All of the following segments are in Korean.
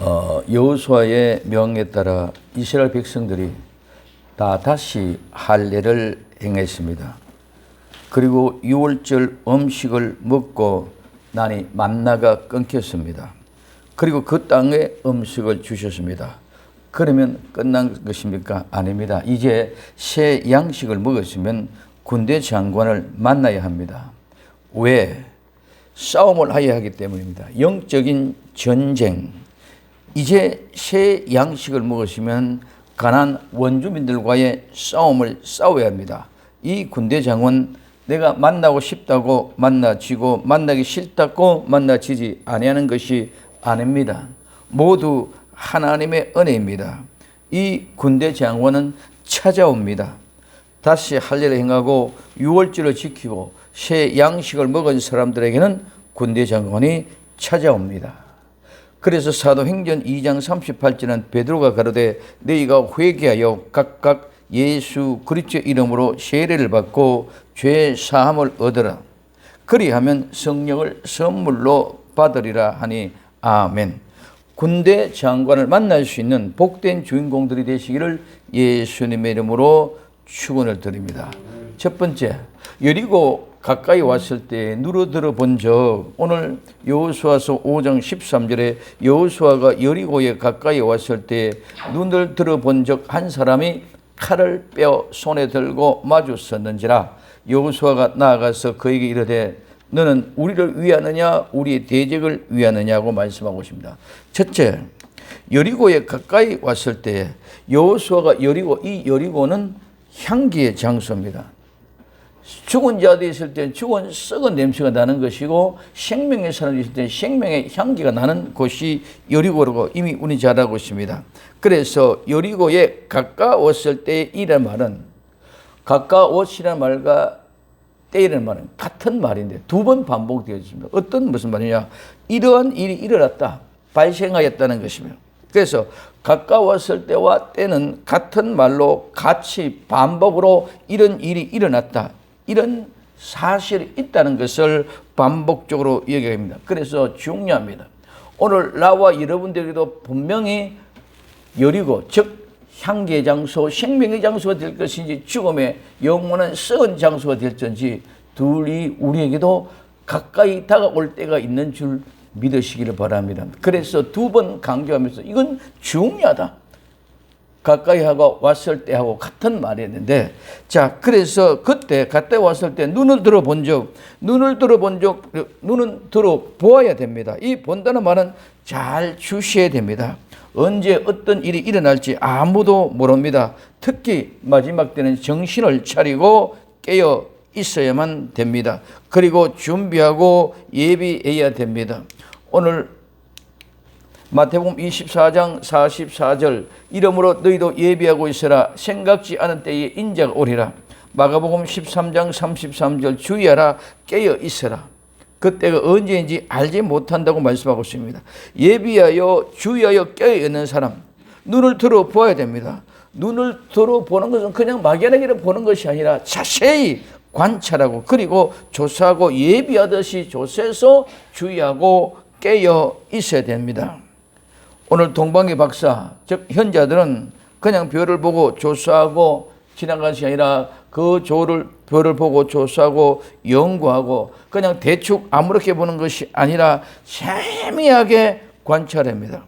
여호수아의 명에 따라 이스라엘 백성들이 다 다시 할례를 행했습니다. 그리고 유월절 음식을 먹고 나니 만나가 끊겼습니다. 그리고 그 땅에 음식을 주셨습니다. 그러면 끝난 것입니까? 아닙니다. 이제 새 양식을 먹었으면 군대 장관을 만나야 합니다. 왜? 싸움을 해야 하기 때문입니다. 영적인 전쟁. 이제 새 양식을 먹었으면 가나안 원주민들과의 싸움을 싸워야 합니다. 이 군대 장관 내가 만나고 싶다고 만나지고 만나기 싫다고 만나지지 아니하는 것이 아닙니다. 모두 하나님의 은혜입니다. 이 군대 장관은 찾아옵니다. 다시 할례를 행하고 유월절을 지키고 새 양식을 먹은 사람들에게는 군대 장관이 찾아옵니다. 그래서 사도행전 2장 38절은 베드로가 가로되 너희가 회개하여 각각 예수 그리스도의 이름으로 세례를 받고 죄 사함을 얻으라. 그리하면 성령을 선물로 받으리라 하니 아멘. 군대 장관을 만날 수 있는 복된 주인공들이 되시기를 예수님의 이름으로 축원을 드립니다. 첫 번째, 여리고 가까이 왔을 때 누르들어 본 적. 오늘 여호수아서 5장 13절에 여호수아가 여리고에 가까이 왔을 때 눈을 들어 본 적 한 사람이 칼을 빼어 손에 들고 마주 섰는지라. 여호수아가 나아가서 그에게 이르되 너는 우리를 위하느냐 우리의 대적을 위하느냐고 말씀하고 있습니다. 첫째, 여리고에 가까이 왔을 때 여호수아가 이 여리고는 향기의 장소입니다. 죽은 자들이 있을 때 죽은 썩은 냄새가 나는 것이고 생명의 사람이 있을 때 생명의 향기가 나는 곳이 여리고라고 이미 우리 잘 알고 있습니다. 그래서 여리고에 가까웠을 때이란 말은 가까웠이라는 말과 때이라는 말은 같은 말인데 두 번 반복되어집니다. 무슨 말이냐? 이러한 일이 일어났다, 발생하였다는 것이며, 그래서 가까웠을 때와 때는 같은 말로 같이 반복으로 이런 일이 일어났다, 이런 사실이 있다는 것을 반복적으로 얘기합니다. 그래서 중요합니다. 오늘 나와 여러분들에게도 분명히 여리고, 즉 향기의 장소, 생명의 장소가 될 것인지 죽음의 영원한 썩은 장소가 될지 둘이 우리에게도 가까이 다가올 때가 있는 줄 믿으시기를 바랍니다. 그래서 두 번 강조하면서 이건 중요하다. 가까이 하고 왔을 때하고 같은 말이었는데, 자, 그래서 그때 가까이 왔을 때 눈은 들어보아야 됩니다. 이 본다는 말은 잘 주셔야 됩니다. 언제 어떤 일이 일어날지 아무도 모릅니다. 특히 마지막 때는 정신을 차리고 깨어 있어야만 됩니다. 그리고 준비하고 예비해야 됩니다. 오늘 마태복음 24장 44절 이러므로 너희도 예비하고 있으라. 생각지 않은 때에 인자가 오리라. 마가복음 13장 33절 주의하라. 깨어 있으라. 그때가 언제인지 알지 못한다고 말씀하고 있습니다. 예비하여 주의하여 깨어 있는 사람, 눈을 들어 보아야 됩니다. 눈을 들어 보는 것은 그냥 막연하게 보는 것이 아니라 자세히 관찰하고 그리고 조사하고 예비하듯이 조사해서 주의하고 깨어 있어야 됩니다. 오늘 동방의 박사, 즉 현자들은 그냥 별을 보고 조사하고 지나간 것이 아니라 그 별을 보고 조사하고 연구하고 그냥 대충 아무렇게 보는 것이 아니라 세미하게 관찰합니다.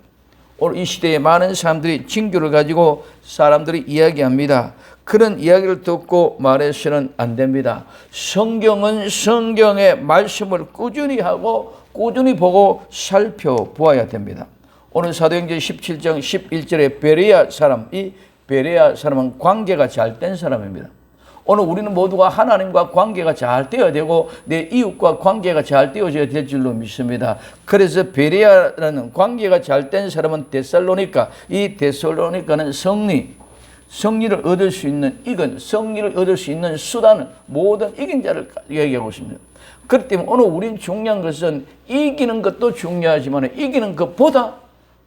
오늘 이 시대에 많은 사람들이 징조를 가지고 사람들이 이야기합니다. 그런 이야기를 듣고 말해서는 안 됩니다. 성경은 성경의 말씀을 꾸준히 하고 꾸준히 보고 살펴보아야 됩니다. 오늘 사도행전 17장 11절에 베레아 사람, 이 베레아 사람은 관계가 잘 된 사람입니다. 오늘 우리는 모두가 하나님과 관계가 잘 되어야 되고 내 이웃과 관계가 잘 되어져야 될 줄로 믿습니다. 그래서 베레아라는 관계가 잘 된 사람은 데살로니가, 이 데살로니가는 승리를 얻을 수 있는 승리를 얻을 수 있는 수단은 모든 이긴 자를 얘기하고 있습니다. 그렇기 때문에 오늘 우린 중요한 것은 이기는 것도 중요하지만 이기는 것보다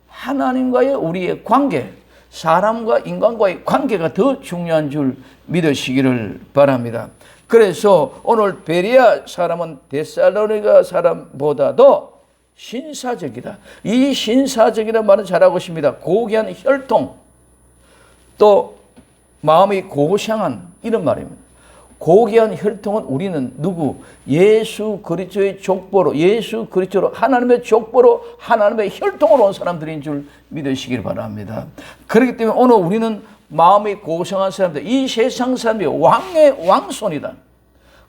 하나님과의 우리의 관계, 사람과 인간과의 관계가 더 중요한 줄 믿으시기를 바랍니다. 그래서 오늘 베레아 사람은 데살로니가 사람보다도 신사적이다. 이 신사적이라는 말은 잘하고 있습니다. 고귀한 혈통, 또 마음이 고상한 이런 말입니다. 고귀한 혈통은 우리는 누구? 예수 그리스도의 족보로, 예수 그리스도로 하나님의 족보로 하나님의 혈통으로 온 사람들인 줄 믿으시길 바랍니다. 그렇기 때문에 오늘 우리는 마음이 고상한 사람들, 이 세상 사람이 왕의 왕손이다.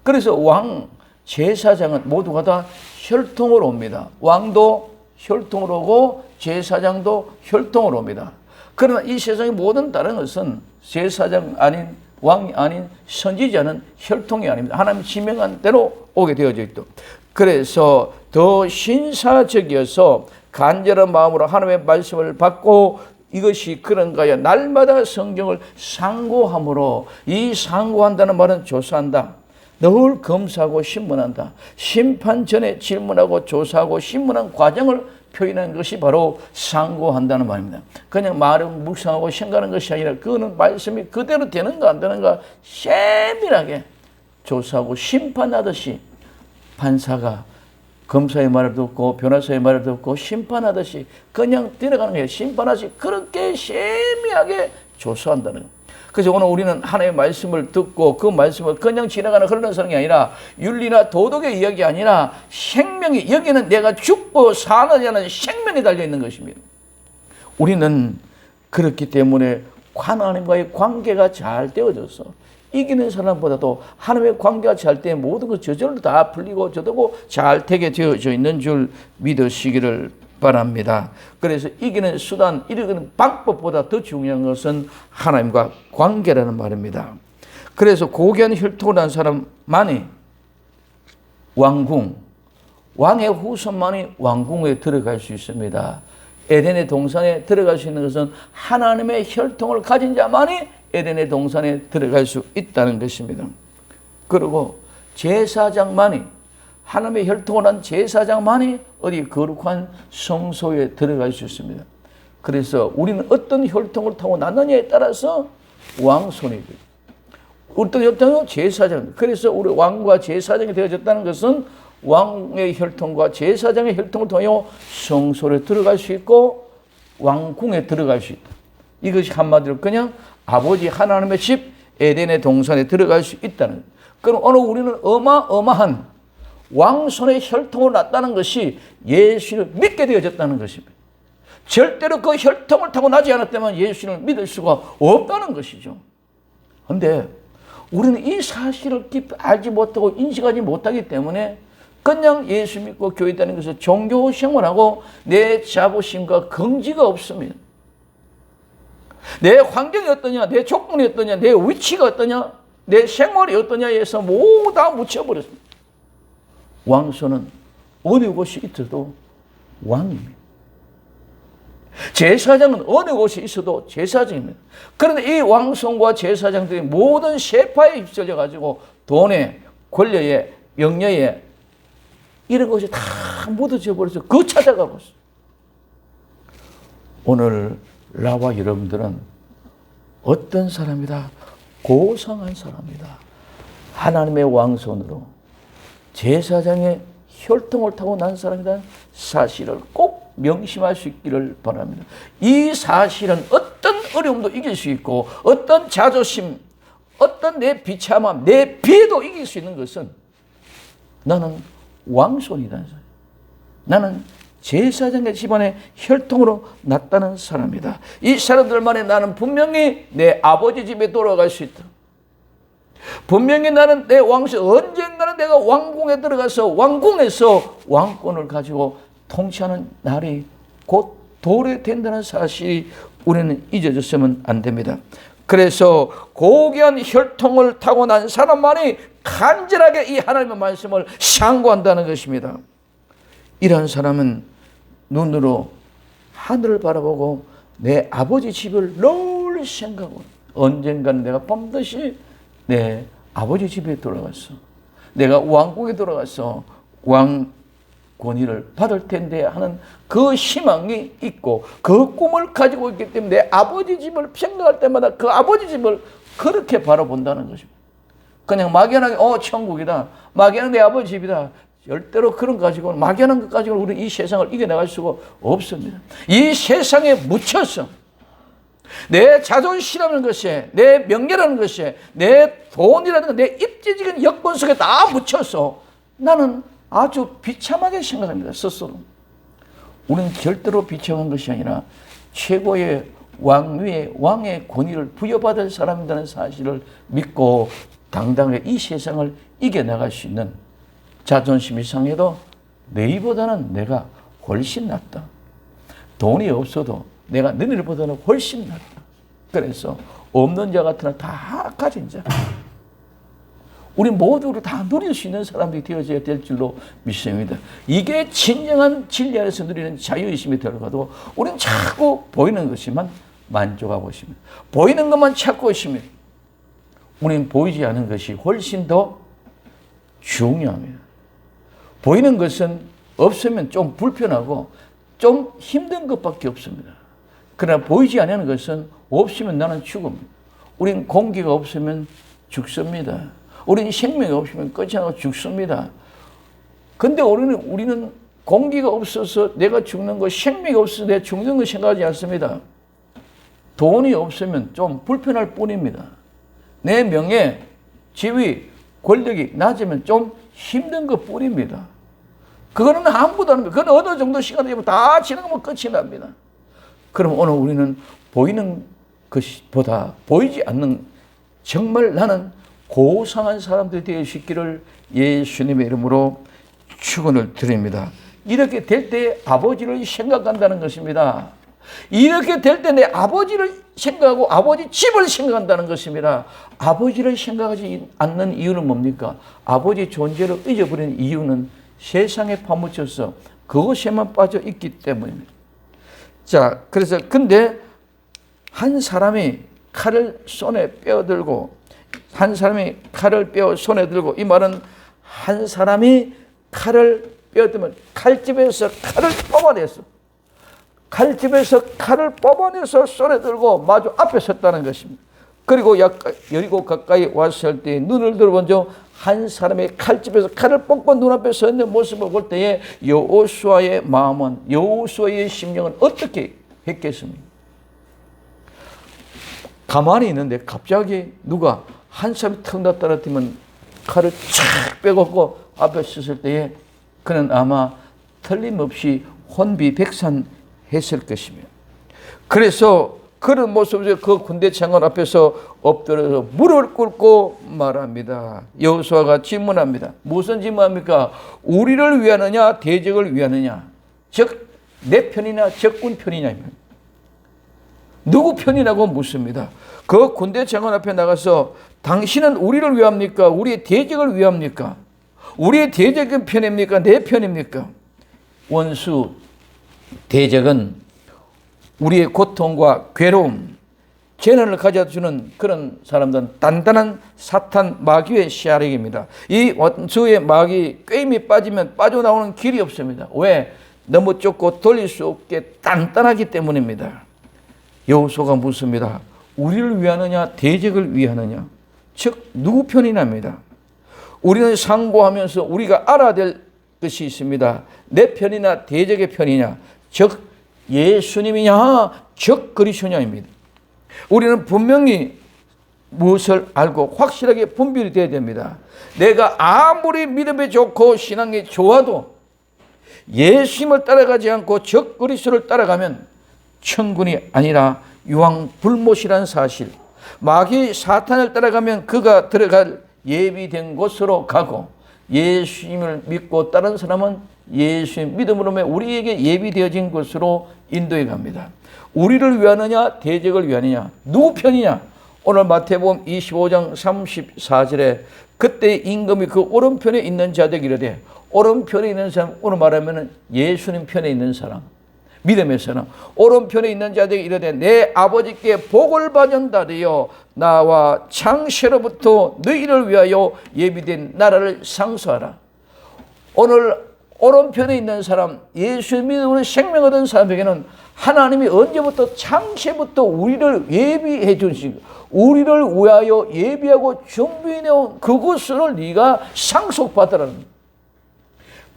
그래서 왕 제사장은 모두가 다 혈통으로 옵니다. 왕도 혈통으로 오고 제사장도 혈통으로 옵니다. 그러나 이 세상의 모든 다른 것은 제사장 아닌 왕이 아닌 선지자는 혈통이 아닙니다. 하나님 지명한 대로 오게 되어져 있다. 그래서 더 신사적이어서 간절한 마음으로 하나님의 말씀을 받고 이것이 그런가요? 날마다 성경을 상고함으로, 이 상고한다는 말은 조사한다. 늘 검사하고 신문한다. 심판 전에 질문하고 조사하고 신문한 과정을 표현하는 것이 바로 상고한다는 말입니다. 그냥 말을 묵상하고 생각하는 것이 아니라 그거는 말씀이 그대로 되는가 안 되는가 세밀하게 조사하고 심판하듯이, 판사가 검사의 말을 듣고 변호사의 말을 듣고 심판하듯이 그냥 들어가는 거예요. 심판하듯이 그렇게 세밀하게 조사한다는 거예요. 그래서 오늘 우리는 하나님의 말씀을 듣고 그 말씀을 그냥 지나가는 흐르는 사람이 아니라 윤리나 도덕의 이야기 아니라 생명이, 여기는 내가 죽고 사느냐는 생명이 달려있는 것입니다. 우리는 그렇기 때문에 하나님과의 관계가 잘 되어져서 이기는 사람보다도 하나님의 관계가 잘 때 모든 것 저절로 다 풀리고 저되고 잘 되게 되어져 있는 줄 믿으시기를 바랍니다. 그래서 이기는 수단, 이기는 방법보다 더 중요한 것은 하나님과 관계라는 말입니다. 그래서 고귀한 혈통을 한 사람만이 왕궁, 왕의 후손만이 왕궁에 들어갈 수 있습니다. 에덴의 동산에 들어갈 수 있는 것은 하나님의 혈통을 가진 자만이 에덴의 동산에 들어갈 수 있다는 것입니다. 그리고 제사장만이, 하나님의 혈통을 한 제사장만이 어디 거룩한 성소에 들어갈 수 있습니다. 그래서 우리는 어떤 혈통을 타고 났느냐에 따라서 왕손이 됩니다. 어떤 혈통은 제사장. 그래서 우리 왕과 제사장이 되어졌다는 것은 왕의 혈통과 제사장의 혈통을 통해 성소에 들어갈 수 있고 왕궁에 들어갈 수 있다. 이것이 한마디로 그냥 아버지 하나님의 집 에덴의 동산에 들어갈 수 있다는 거예요. 그럼 오늘 우리는 어마어마한 왕손의 혈통으로 났다는 것이 예수를 믿게 되어졌다는 것입니다. 절대로 그 혈통을 타고 나지 않았다면 예수를 믿을 수가 없다는 것이죠. 그런데 우리는 이 사실을 깊이 알지 못하고 인식하지 못하기 때문에 그냥 예수 믿고 교회 다니는 것을 종교 생활하고 내 자부심과 긍지가 없습니다. 내 환경이 어떠냐, 내 조건이 어떠냐, 내 위치가 어떠냐, 내 생활이 어떠냐에 해서 모두 다 묻혀버렸습니다. 왕손은 어느 곳이 있어도 왕입니다. 제사장은 어느 곳에 있어도 제사장입니다. 그런데 이 왕손과 제사장들이 모든 세파에 휩쓸려 가지고 돈에, 권력에, 명예에 이런 것이 다 묻어져 버려서 그 찾아가고 있어요. 오늘 나와 여러분들은 어떤 사람이다? 고상한 사람이다. 하나님의 왕손으로 제사장의 혈통을 타고 난 사람이라는 사실을 꼭 명심할 수 있기를 바랍니다. 이 사실은 어떤 어려움도 이길 수 있고 어떤 자존심, 어떤 내 비참함, 내 비애도 이길 수 있는 것은 나는 왕손이다. 나는 제사장의 집안의 혈통으로 났다는 사람이다. 이 사람들만에 나는 분명히 내 아버지 집에 돌아갈 수 있다. 분명히 나는 내 왕실, 언젠가는 내가 왕궁에 들어가서 왕궁에서 왕권을 가지고 통치하는 날이 곧 도래된다는 사실이 우리는 잊어졌으면 안 됩니다. 그래서 고귀한 혈통을 타고난 사람만이 간절하게 이 하나님의 말씀을 상고한다는 것입니다. 이러한 사람은 눈으로 하늘을 바라보고 내 아버지 집을 늘 생각하고 언젠가는 내가 반드시 내 아버지 집에 돌아갔어. 내가 왕궁에 돌아가서 왕 권위를 받을 텐데 하는 그 희망이 있고 그 꿈을 가지고 있기 때문에 내 아버지 집을 생각할 때마다 그 아버지 집을 그렇게 바라본다는 것입니다. 그냥 막연하게 천국이다. 막연하게 내 아버지 집이다. 절대로 그런 거 가지고는, 막연한 것 가지고는 우리는 이 세상을 이겨나갈 수가 없습니다. 이 세상에 묻혀서 내 자존심이라는 것이, 내 명예라는 것이, 내 돈이라는 것, 내 입지적인 여건 속에 다 묻혀서 나는 아주 비참하게 생각합니다. 스스로. 우리는 절대로 비참한 것이 아니라 최고의 왕위의 왕의 권위를 부여받을 사람이라는 사실을 믿고 당당하게 이 세상을 이겨나갈 수 있는, 자존심이 상해도 너희보다는 내가 훨씬 낫다. 돈이 없어도 내가 너희들보다는 훨씬 낫다. 그래서 없는 자 같으나 다 가진 자. 우리 모두를 다 누릴 수 있는 사람들이 되어져야 될 줄로 믿습니다. 이게 진정한 진리 안에서 누리는 자유의심이 들어가도 우리는 자꾸 보이는 것이만 만족하고 있습니다. 보이는 것만 찾고 있습니다. 우리는 보이지 않은 것이 훨씬 더 중요합니다. 보이는 것은 없으면 좀 불편하고 좀 힘든 것밖에 없습니다. 그러나 보이지 않는 것은 없으면 나는 죽습니다. 우린 공기가 없으면 죽습니다. 우리는 생명이 없으면 끝이 나고 죽습니다. 근데 우리는 공기가 없어서 내가 죽는 거, 생명이 없어서 내가 죽는 거 생각하지 않습니다. 돈이 없으면 좀 불편할 뿐입니다. 내 명예, 지위, 권력이 낮으면 좀 힘든 것 뿐입니다. 그거는 아무것도 아닙니다. 그건 어느 정도 시간이 되면 다 지나가면 끝이 납니다. 그럼 오늘 우리는 보이는 것보다 보이지 않는, 정말 나는 고상한 사람들이 되어 있기를 예수님의 이름으로 축원을 드립니다. 이렇게 될 때 아버지를 생각한다는 것입니다. 이렇게 될 때 내 아버지를 생각하고 아버지 집을 생각한다는 것입니다. 아버지를 생각하지 않는 이유는 뭡니까? 아버지 존재를 잊어버리는 이유는 세상에 파묻혀서 그것에만 빠져 있기 때문입니다. 자, 그래서 근데 한 사람이 칼을 손에 빼어들고, 한 사람이 칼을 빼어 손에 들고, 이 말은 한 사람이 칼을 빼어들면 칼집에서 칼을 뽑아냈어. 칼집에서 칼을 뽑아내서 손에 들고 마주 앞에 섰다는 것입니다. 그리고 여리고 가까이 왔을 때 눈을 들어본 적 한 사람의 칼집에서 칼을 뽑고 눈앞에 서 있는 모습을 볼 때에 여호수아의 마음은, 여호수아의 심령은 어떻게 했겠습니까? 가만히 있는데 갑자기 누가 한 사람이 턱 나타나면 칼을 촥 빼고 앞에 섰을 때에 그는 아마 틀림없이 혼비백산했을 것이며, 그래서 그런 모습에서 그 군대 장관 앞에서 엎드려서 무릎을 꿇고 말합니다. 여호수아가 질문합니다. 무슨 질문합니까? 우리를 위하느냐 대적을 위하느냐, 즉 내 편이냐 적군 편이냐, 누구 편이라고 묻습니다. 그 군대 장관 앞에 나가서 당신은 우리를 위합니까? 우리의 대적을 위합니까? 우리의 대적은 편입니까? 내 편입니까? 원수 대적은 우리의 고통과 괴로움, 재난을 가져주는 그런 사람들은 단단한 사탄 마귀의 씨알릭입니다. 이 원수의 마귀 꿰임이 빠지면 빠져나오는 길이 없습니다. 왜? 너무 좁고 돌릴 수 없게 단단하기 때문입니다. 여호수아가 묻습니다. 우리를 위하느냐 대적을 위하느냐, 즉 누구 편이냐입니다. 우리는 상고하면서 우리가 알아야 될 것이 있습니다. 내 편이냐 대적의 편이냐, 즉 예수님이냐 즉 그리스도냐입니다. 우리는 분명히 무엇을 알고 확실하게 분별이 되어야 됩니다. 내가 아무리 믿음이 좋고 신앙이 좋아도 예수님을 따라가지 않고 즉 그리스도를 따라가면 천군이 아니라 유황불못이라는 사실, 마귀 사탄을 따라가면 그가 들어갈 예비된 곳으로 가고, 예수님을 믿고 다른 사람은 예수님 믿음으로 우리에게 예비되어진 곳으로 인도해 갑니다. 우리를 위하느냐 대적을 위하느냐, 누구 편이냐? 오늘 마태복음 25장 34절에 그때 임금이 그 오른편에 있는 자들에게 이르되, 오른편에 있는 사람, 오늘 말하면 예수님 편에 있는 사람, 믿음의 사람, 오른편에 있는 자들에게 이르되 내 아버지께 복을 받는다리요 나와 창세로부터 너희를 위하여 예비된 나라를 상수하라. 오늘 오른편에 있는 사람, 예수 믿음으로 생명 얻은 사람에게는 하나님이 언제부터 창세부터 우리를 예비해 주신, 우리를 위하여 예비하고 준비해 놓은 그것을 네가 상속받으라는,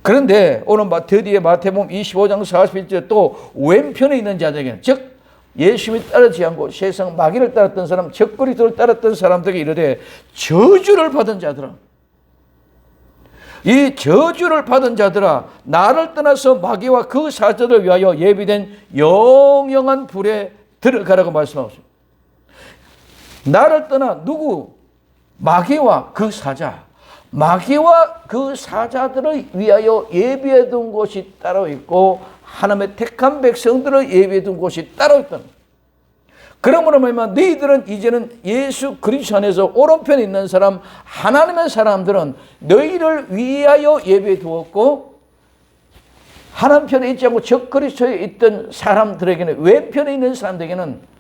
그런데 오늘 드디어 마태복음 25장 41절 또 왼편에 있는 자들에게는, 즉 예수님이 따르지 않고 세상 마귀를 따랐던 사람, 적그리스도를 따랐던 사람들에게 이르되 저주를 받은 자들아, 이 저주를 받은 자들아, 나를 떠나서 마귀와 그 사자들을 위하여 예비된 영영한 불에 들어가라고 말씀하고 있습니다. 나를 떠나 누구? 마귀와 그 사자. 마귀와 그 사자들을 위하여 예비해 둔 곳이 따로 있고 하나님의 택한 백성들을 예비해 둔 곳이 따로 있다. 그러므로 말하면 너희들은 이제는 예수 그리스도 안에서 오른편에 있는 사람, 하나님의 사람들은 너희를 위하여 예비해 두었고, 하나님 편에 있지 않고 적 그리스도에 있던 사람들에게는, 왼편에 있는 사람들에게는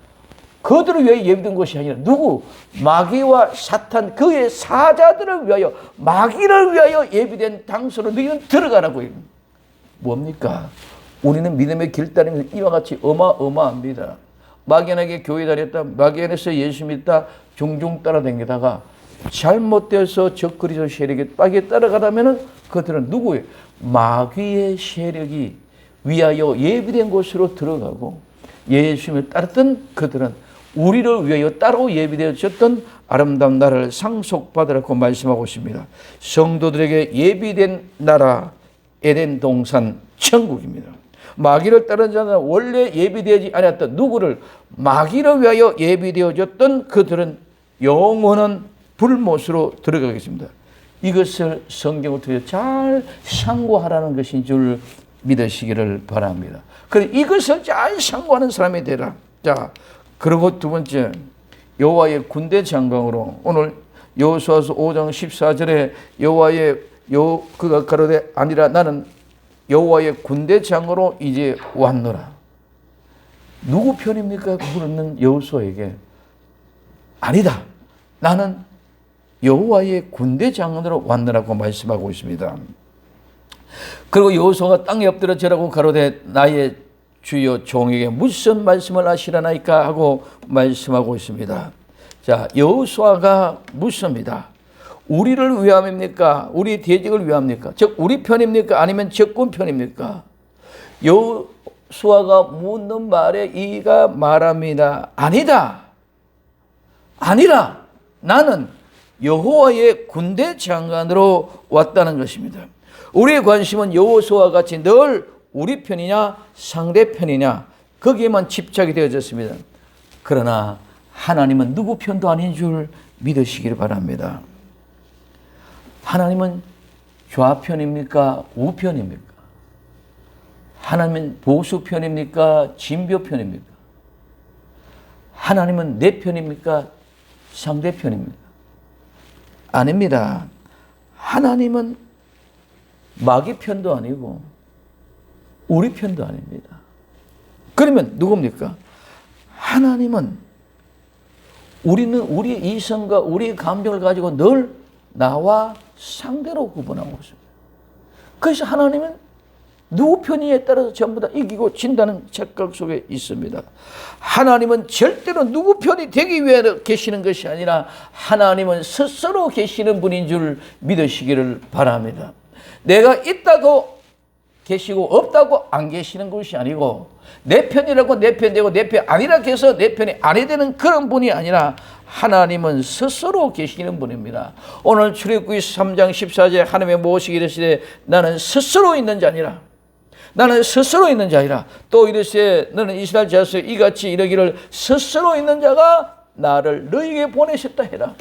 그들을 위해 예비된 것이 아니라 누구? 마귀와 사탄, 그의 사자들을 위하여, 마귀를 위하여 예비된 장소로 너희는 들어가라고 해요. 뭡니까? 우리는 믿음의 길 따르면서 이와 같이 어마어마합니다. 막연하게 교회 다녔다, 막연해서 예수 믿다, 종종 따라다니다가 잘못되어서 적그리스도 세력에 빠게 따라가다면은 그들은 누구예요? 마귀의 세력이 위하여 예비된 곳으로 들어가고, 예수님을 따랐던 그들은 우리를 위하여 따로 예비되어졌던 아름다운 나라를 상속받으라고 말씀하고 있습니다. 성도들에게 예비된 나라, 에덴 동산 천국입니다. 마귀를 따른 자는 원래 예비되지 않았던 누구를? 마귀를 위하여 예비되어졌던 그들은 영원한 불못으로 들어가겠습니다. 이것을 성경을 통해 잘 상고하라는 것인 줄 믿으시기를 바랍니다. 그래, 이것을 잘 상고하는 사람이 되라. 자, 그리고 두 번째, 여호와의 군대 장관으로 오늘 여호수아서 5장 14절에 여호와의 그가 가로되 아니라 나는 여호와의 군대 장으로 이제 왔노라. 누구 편입니까? 물었는 여호수아에게 아니다, 나는 여호와의 군대 장으로 왔노라고 말씀하고 있습니다. 그리고 여호수아가 땅에 엎드려 절하고 가로되 나의 주여 종에게 무슨 말씀을 하시라나이까 하고 말씀하고 있습니다. 자, 여호수아가 묻습니다. 우리를 위함입니까? 우리 대적을 위함입니까? 즉 우리 편입니까? 아니면 적군 편입니까? 여호수아가 묻는 말에 이가 말합니다. 아니다, 아니라 나는 여호와의 군대 장관으로 왔다는 것입니다. 우리의 관심은 여호수아와 같이 늘 우리 편이냐 상대편이냐 거기에만 집착이 되어졌습니다. 그러나 하나님은 누구 편도 아닌 줄 믿으시기를 바랍니다. 하나님은 좌편입니까? 우편입니까? 하나님은 보수편입니까? 진보편입니까? 하나님은 내 편입니까? 상대편입니까? 아닙니다. 하나님은 마귀 편도 아니고 우리 편도 아닙니다. 그러면 누굽니까? 하나님은 우리는 우리 이성과 우리 감정을 가지고 늘 나와 상대로 구분하고 있습니다. 그래서 하나님은 누구 편이에 따라서 전부 다 이기고 진다는 착각 속에 있습니다. 하나님은 절대로 누구 편이 되기 위해 계시는 것이 아니라 하나님은 스스로 계시는 분인 줄 믿으시기를 바랍니다. 내가 있다고 계시고 없다고 안 계시는 것이 아니고 내 편이라고 내 편 되고 내 편 아니라 해서 내 편이 아니 되는 그런 분이 아니라 하나님은 스스로 계시는 분입니다. 오늘 출애굽기 3장 14절에 하나님의 모시기 이르시되 나는 스스로 있는 자니라. 나는 스스로 있는 자이라. 또 이르시되 너는 이스라엘 자손에 이같이 이르기를 스스로 있는 자가 나를 너희에게 보내셨다 해라.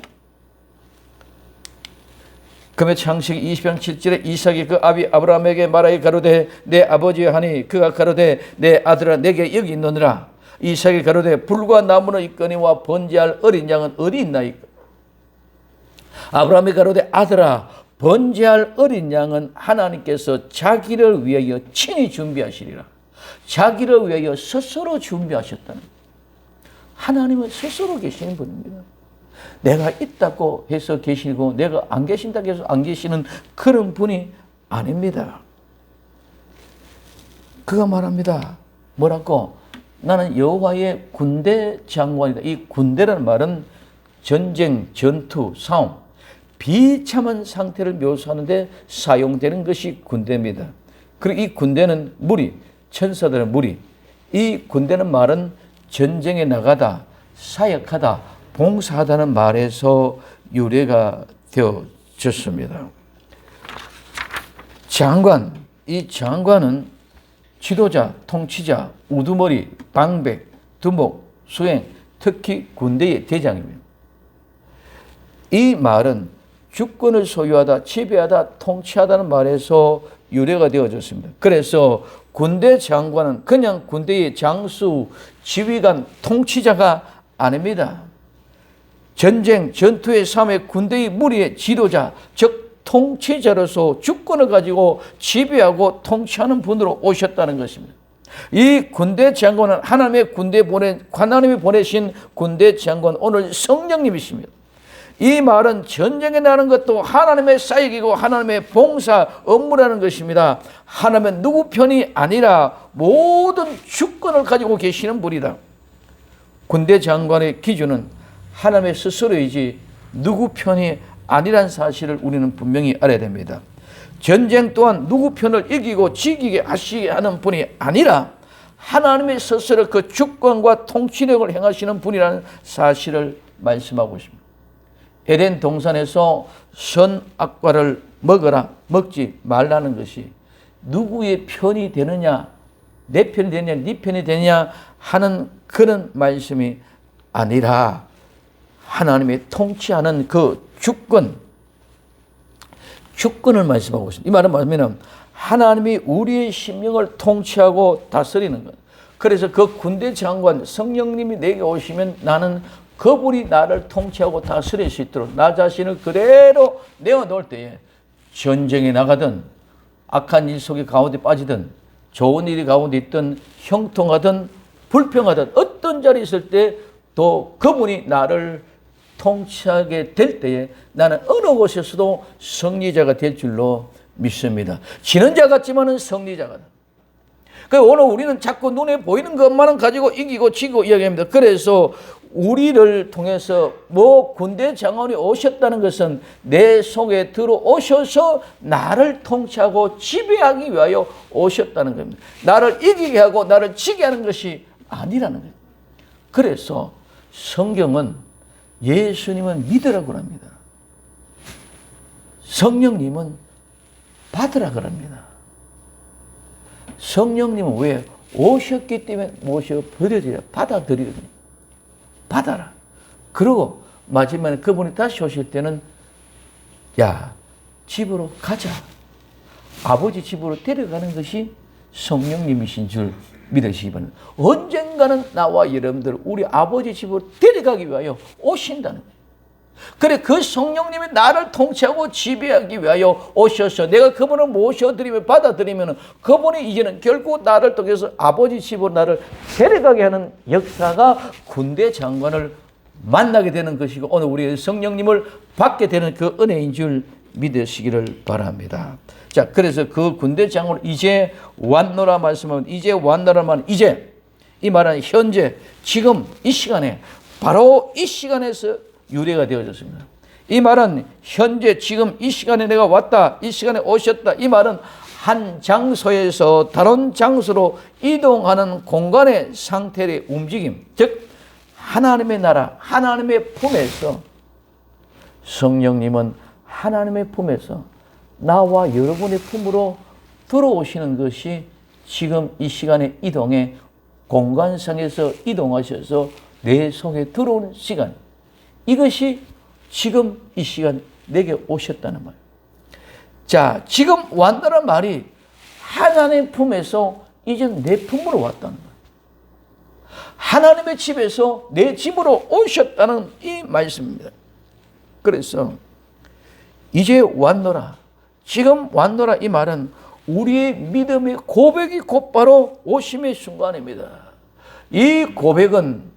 그러면 창세기 20장 7절에 이삭이 그 아비 아브라함에게 말하여 가로되 내 아버지여 하니 그가 가로되 내 아들아 내게 여기 있느니라. 이삭이 가로되 불과 나무는 있거니와 번제할 어린 양은 어디 있나이까? 아브라함이 가로되 아들아 번제할 어린 양은 하나님께서 자기를 위하여 친히 준비하시리라. 자기를 위하여 스스로 준비하셨다는 거예요. 하나님은 스스로 계시는 분입니다. 내가 있다고 해서 계시고 내가 안 계신다고 해서 안 계시는 그런 분이 아닙니다. 그가 말합니다. 뭐라고? 나는 여호와의 군대 장관이다. 이 군대라는 말은 전쟁, 전투, 싸움, 비참한 상태를 묘사하는데 사용되는 것이 군대입니다. 그리고 이 군대는 무리, 천사들의 무리. 이 군대는 말은 전쟁에 나가다, 사역하다, 봉사하다는 말에서 유래가 되어졌습니다. 장관, 이 장관은 지도자, 통치자, 우두머리, 방백, 두목, 수행, 특히 군대의 대장입니다. 이 말은 주권을 소유하다, 지배하다, 통치하다는 말에서 유래가 되어졌습니다. 그래서 군대 장관은 그냥 군대의 장수, 지휘관, 통치자가 아닙니다. 전쟁, 전투의 삶의 군대의 무리의 지도자, 즉 통치자로서 주권을 가지고 지배하고 통치하는 분으로 오셨다는 것입니다. 이 군대 장관은 하나님이 보내신 군대 장관, 오늘 성령님이십니다. 이 말은 전쟁에 나는 것도 하나님의 사역이고 하나님의 봉사 업무라는 것입니다. 하나님은 누구 편이 아니라 모든 주권을 가지고 계시는 분이다. 군대 장관의 기준은 하나님의 스스로이지 누구 편이 아니란 사실을 우리는 분명히 알아야 됩니다. 전쟁 또한 누구 편을 이기고 지키게 하시게 하는 분이 아니라 하나님의 스스로 그 주권과 통치력을 행하시는 분이라는 사실을 말씀하고 있습니다. 에덴 동산에서 선악과를 먹어라, 먹지 말라는 것이 누구의 편이 되느냐, 내 편이 되느냐, 네 편이 되느냐 하는 그런 말씀이 아니라 하나님이 통치하는 그 주권을 말씀하고 있습니다. 이 말은 뭐냐면 하나님이 우리의 심령을 통치하고 다스리는 것. 그래서 그 군대 장관 성령님이 내게 오시면 나는 그분이 나를 통치하고 다스릴 수 있도록 나 자신을 그대로 내어놓을 때에 전쟁에 나가든 악한 일 속에 가운데 빠지든 좋은 일이 가운데 있든 형통하든 불평하든 어떤 자리에 있을 때 또 그분이 나를 통치하게 될 때에 나는 어느 곳에서도 승리자가 될 줄로 믿습니다. 지는 자 같지만은 승리자가. 오늘 우리는 자꾸 눈에 보이는 것만은 가지고 이기고 지고 이야기합니다. 그래서 우리를 통해서 군대 장관이 오셨다는 것은 내 속에 들어오셔서 나를 통치하고 지배하기 위하여 오셨다는 겁니다. 나를 이기게 하고 나를 지게 하는 것이 아니라는 거예요. 그래서 성경은 예수님은 믿으라고 합니다. 성령님은 받으라고 합니다. 성령님은 왜 오셨기 때문에 모셔버려야 받아들이거든요. 받아라. 그리고 마지막에 그분이 다시 오실 때는 야, 집으로 가자. 아버지 집으로 데려가는 것이 성령님이신 줄 믿으시기 바랍니다. 언젠가는 나와 여러분들 우리 아버지 집으로 데려가기 위하여 오신다는 거예요. 그래, 그 성령님이 나를 통치하고 지배하기 위하여 오셔서 내가 그분을 모셔드리며 받아들이면 그분이 이제는 결국 나를 통해서 아버지 집으로 나를 데려가게 하는 역사가 군대 장관을 만나게 되는 것이고 오늘 우리 성령님을 받게 되는 그 은혜인 줄 믿으시기를 바랍니다. 자, 그래서 그 군대 장관 이제 왔노라 말씀하면 이제 왔노라 말은 이제 이 말은 현재 지금 이 시간에 바로 이 시간에서 유래가 되어졌습니다. 이 말은 현재 지금 이 시간에 내가 왔다, 이 시간에 오셨다. 이 말은 한 장소에서 다른 장소로 이동하는 공간의 상태의 움직임, 즉 하나님의 나라, 하나님의 품에서 성령님은 하나님의 품에서 나와 여러분의 품으로 들어오시는 것이 지금 이 시간의 이동에 공간상에서 이동하셔서 내 속에 들어오는 시간, 이것이 지금 이 시간 내게 오셨다는 말. 자, 지금 왔다는 말이 하나님의 품에서 이제 내 품으로 왔다는 말. 하나님의 집에서 내 집으로 오셨다는 이 말씀입니다. 그래서 이제 왔노라, 지금 왔노라 이 말은 우리의 믿음의 고백이 곧바로 오심의 순간입니다. 이 고백은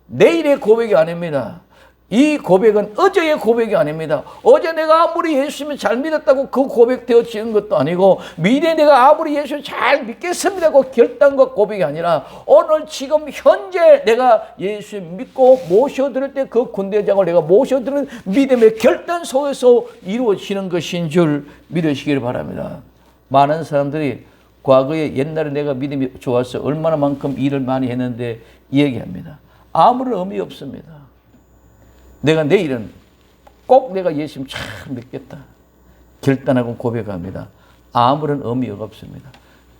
내일의 고백이 아닙니다. 이 고백은 어제의 고백이 아닙니다. 어제 내가 아무리 예수님을 잘 믿었다고 그 고백되어지는 것도 아니고, 미래 내가 아무리 예수를 잘 믿겠습니다고 결단과 고백이 아니라, 오늘 지금 현재 내가 예수 믿고 모셔드릴 때 그 군대장을 내가 모셔드리는 믿음의 결단 속에서 이루어지는 것인 줄 믿으시기를 바랍니다. 많은 사람들이 과거에 옛날에 내가 믿음이 좋아서 얼마나만큼 일을 많이 했는데 얘기합니다. 아무런 의미 없습니다. 내가 내일은 꼭 내가 예수님 잘 믿겠다 결단하고 고백합니다. 아무런 의미가 없습니다.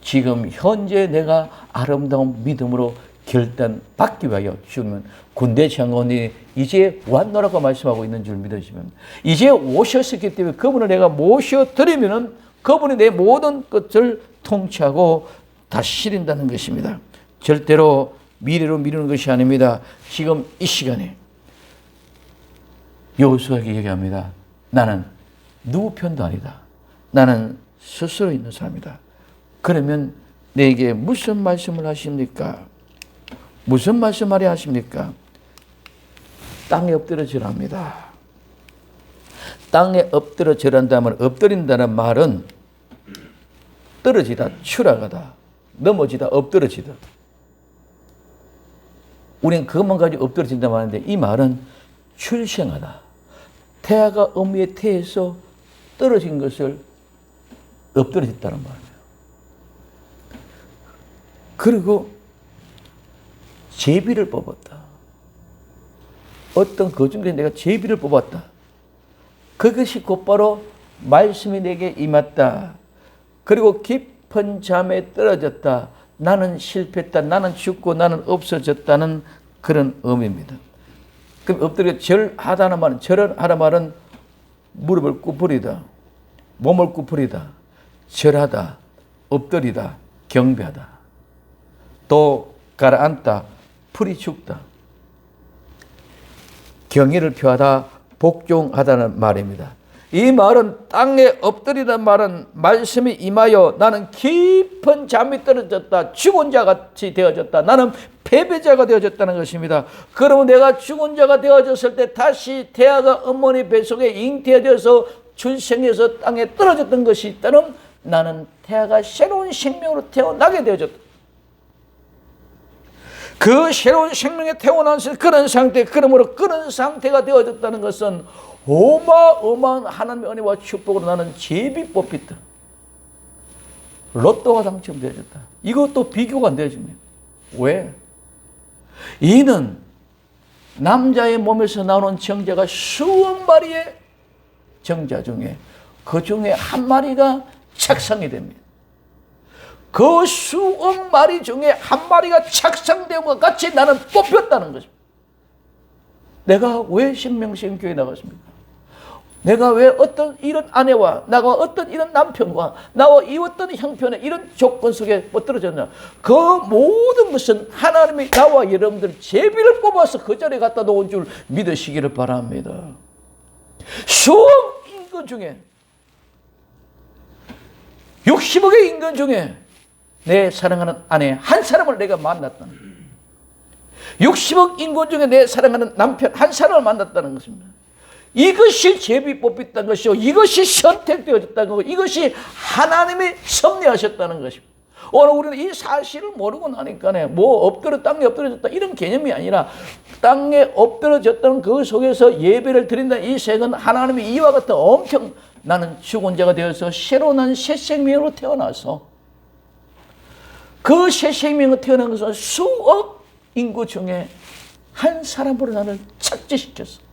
지금 현재 내가 아름다운 믿음으로 결단받기 위하여 주는 군대 장관이 이제 왔노라고 말씀하고 있는 줄 믿으시면, 이제 오셨기 때문에 그분을 내가 모셔드리면 그분이 내 모든 것을 통치하고 다스린다는 것입니다. 절대로 미래로 미루는 것이 아닙니다. 지금 이 시간에 여호수아에게 얘기합니다. 나는 누구 편도 아니다. 나는 스스로 있는 사람이다. 그러면 내게 무슨 말씀을 하십니까? 무슨 말씀하려 하십니까? 땅에 엎드려 절합니다. 땅에 엎드려 절한다면, 엎드린다는 말은 떨어지다, 추락하다, 넘어지다, 엎드러지다. 우리는 그것만 가지고 엎드러진다고 하는데, 이 말은 출생하다. 태아가 어미의 태에서 떨어진 것을 엎드러졌다는 말이에요. 그리고 제비를 뽑았다. 어떤 그 중에 내가 제비를 뽑았다. 그것이 곧바로 말씀이 내게 임했다. 그리고 깊은 잠에 떨어졌다. 나는 실패했다. 나는 죽고 나는 없어졌다는 그런 의미입니다. 그럼 엎드려 절하다는 말은, 절하다는 말은 무릎을 굽으리다, 몸을 굽으리다, 절하다, 엎드리다, 경배하다, 또 가라앉다, 풀이 죽다, 경의를 표하다, 복종하다는 말입니다. 이 말은 땅에 엎드리는 말은 말씀이 임하여 나는 깊은 잠이 떨어졌다, 죽은 자 같이 되어졌다, 나는 패배자가 되어졌다는 것입니다. 그러면 내가 죽은 자가 되어졌을 때 다시 태아가 어머니 뱃속에 잉태되어서 출생해서 땅에 떨어졌던 것이 있다면, 나는 태아가 새로운 생명으로 태어나게 되어졌다. 그 새로운 생명에 태어난 그런 상태, 그러므로 그런 상태가 되어졌다는 것은 어마어마한 하나님의 은혜와 축복으로 나는 제비 뽑혔다. 로또가 당첨되어졌다. 이것도 비교가 안 되어집니다. 왜? 이는 남자의 몸에서 나오는 정자가 수억 마리의 정자 중에 그 중에 한 마리가 착상이 됩니다. 그 수억 마리 중에 한 마리가 착상된 것 같이 나는 뽑혔다는 것입니다. 내가 왜 신명신교에 나갔습니까? 내가 왜 어떤 이런 아내와 나와 어떤 이런 남편과 나와 이 어떤 형편의 이런 조건 속에 떨어졌냐? 그 모든 것은 하나님이 나와 여러분들 제비를 뽑아서 그 자리에 갖다 놓은 줄 믿으시기를 바랍니다. 수억 인간 중에 60억의 인간 중에 내 사랑하는 아내 한 사람을 내가 만났다는 거예요. 60억 인구 중에 내 사랑하는 남편 한 사람을 만났다는 것입니다. 이것이 제비 뽑혔다는 것이요, 이것이 선택되어졌다는 거고, 이것이 하나님이 섭리하셨다는 것입니다. 오늘 우리는 이 사실을 모르고 나니까 땅에 엎드려졌다 이런 개념이 아니라, 땅에 엎드려졌다는 그 속에서 예배를 드린다. 이 색은 하나님이 이와 같은 엄청, 나는 죽은 자가 되어서 새로 난 새 생명으로 태어나서, 그 새 생명으로 태어난 것은 수억 인구 중에 한 사람으로 나를 착지시켰어.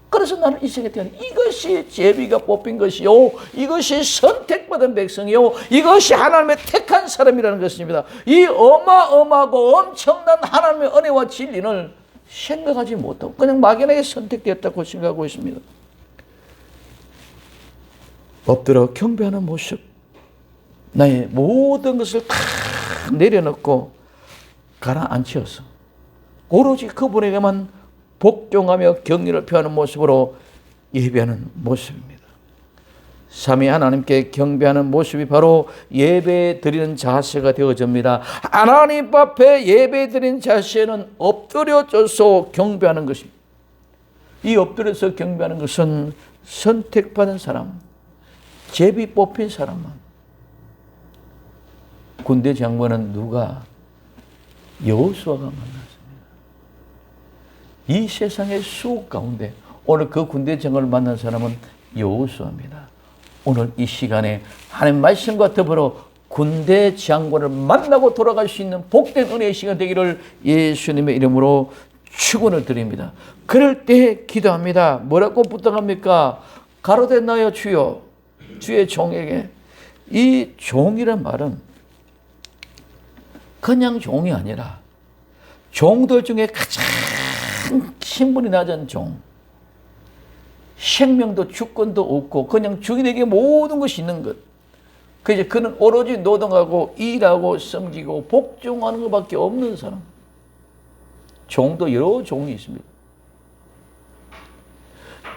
그래서 나는 이 세계에 태어난, 이것이 제비가 뽑힌 것이요, 이것이 선택받은 백성이요, 이것이 하나님의 택한 사람이라는 것입니다. 이 어마어마하고 엄청난 하나님의 은혜와 진리를 생각하지 못하고 그냥 막연하게 선택되었다고 생각하고 있습니다. 엎드려 경배하는 모습, 나의 모든 것을 다 내려놓고 가라앉혀서 오로지 그분에게만 복종하며 경의를 표하는 모습으로 예배하는 모습입니다. 삼위 하나님께 경배하는 모습이 바로 예배 드리는 자세가 되어집니다. 하나님 앞에 예배 드리는 자세는 엎드려져서 경배하는 것입니다. 이 엎드려서 경배하는 것은 선택받은 사람, 제비 뽑힌 사람만. 군대 장관은 누가? 여호수아가 만났습니다. 이 세상의 수호 가운데 오늘 그 군대 장관을 만난 사람은 여호수아입니다. 오늘 이 시간에 하나님 말씀과 더불어 군대 장관을 만나고 돌아갈 수 있는 복된 은혜의 시간 되기를 예수님의 이름으로 축원을 드립니다. 그럴 때 기도합니다. 뭐라고 부탁합니까? 가로되 주여, 주의 종에게. 이 종이란 말은 그냥 종이 아니라 종들 중에 가장 신분이 낮은 종, 생명도 주권도 없고 그냥 주인에게 모든 것이 있는 것. 그래서 그는 오로지 노동하고 일하고 섬기고 복종하는 것밖에 없는 사람. 종도 여러 종이 있습니다.